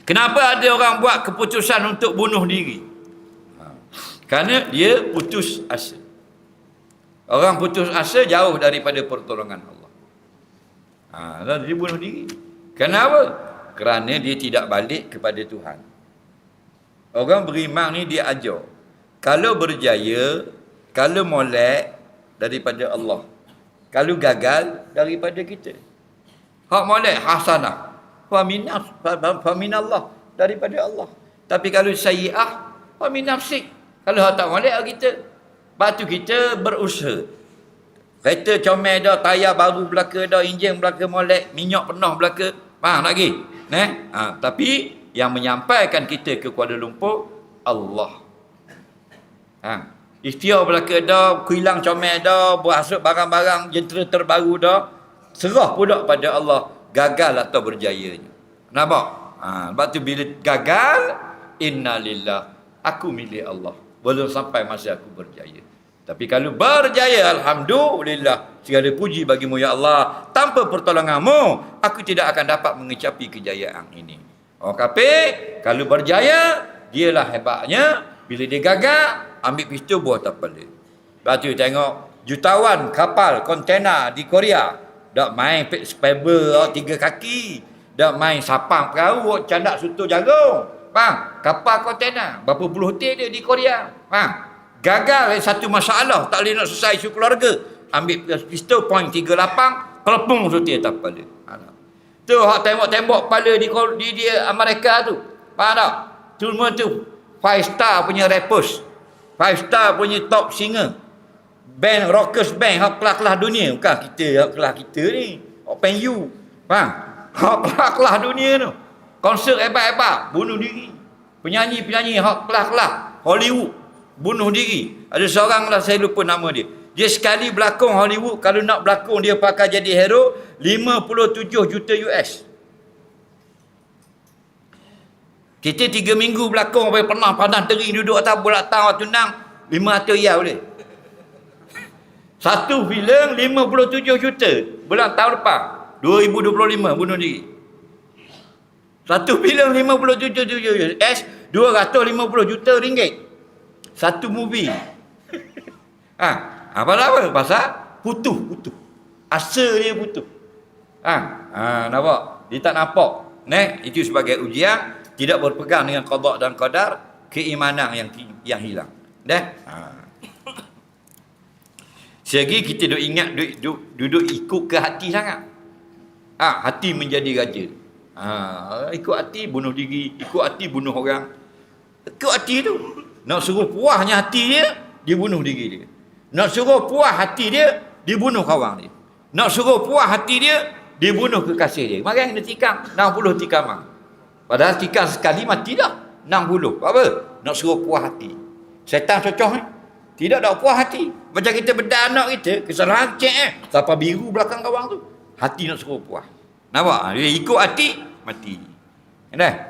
Kenapa ada orang buat keputusan untuk bunuh diri? Kerana dia putus asa. Orang putus asa jauh daripada pertolongan Allah. Lalu dia bunuh diri. Kenapa? Kerana dia tidak balik kepada Tuhan. Orang beriman ni dia ajar. Kalau berjaya, kalau molek daripada Allah. Kalau gagal daripada kita. Hak molek hasanah. Faminallah, daripada Allah. Tapi kalau sayyi'ah, faminafsik. Kalau hak tak molek kita. Batu kita berusaha. Kereta comel dah, tayar baru belaka dah, enjin belaka molek, minyak penuh belaka. Faham lagi? Tapi yang menyampaikan kita ke Kuala Lumpur, Allah. Ikhtiar belaka dah, kilang comel dah, berhasut barang-barang jentera terbaru dah, serah pula pada Allah, gagal atau berjayanya. Nampak? Sebab tu bila gagal, innalillah, aku milik Allah. Belum sampai masa aku berjaya. Tapi kalau berjaya, alhamdulillah, segala puji bagimu ya Allah. Tanpa pertolonganmu, aku tidak akan dapat mengecapi kejayaan ini. Orang kafir, kalau berjaya, dialah hebatnya. Bila dia gagal, ambil pistol buah tapala. Lepas tu tengok jutawan kapal kontena di Korea. Dak main paper 3 kaki. Dak main sapang perahu candak sutur jagung. Faham? Kapal kontena. Berapa puluh hotel dia di Korea. Faham? Gagal satu masalah. Tak boleh nak selesai isu keluarga. Ambil pistol point 38. Kelepung sutir atas kepala. Tu hak tembok-tembok kepala di Amerika tu. Faham tak? Cuma tu 5 star punya rappers. 5 star punya top singer. Band, rockers band. Hak kelas-kelas dunia. Bukan kita, hak kelas kita ni. Open you. Faham? Hak kelas-kelas dunia tu. Konsert hebat-hebat. Bunuh diri. Penyanyi-penyanyi hak kelas-kelas. Hollywood. Bunuh diri. Ada seorang lah, saya lupa nama dia. Dia sekali berlakon Hollywood, kalau nak berlakon dia pakai jadi hero, 57 juta US. Kita 3 minggu berlakon, pernah panas tering duduk atas bola tang tunang, 500 riyal boleh. Satu filem 57 juta. Bulan tahun lepas, 2025 bunuh diri. Satu filem 57 juta US, 250 juta ringgit. Satu movie. Apa? Pasal putus. Asa dia putus. Nampak? Dia tak nampak. Itu sebagai ujian, tidak berpegang dengan qada dan qadar, keimanan yang hilang. Selagi kita duk ingat duduk ikut ke hati sangat. Hati menjadi raja. Ikut hati bunuh diri, ikut hati bunuh orang. Ikut hati tu. Nak suruh puasnya hati dia, dia bunuh diri dia. Nak suruh puas hati dia, dia bunuh kawan dia. Nak suruh puas hati dia, dia bunuh kekasih dia. Maka kena tikam 60 tikaman. Padahal tikam sekali mati dah 60. Apa? Nak suruh puas hati. Syaitan cocoh tidak ada puas hati. Macam kita bedah anak kita, kesalahan cek siapa biru belakang kawan tu. Hati nak suruh puas. Nampak? Dia ikut hati, mati. Dah.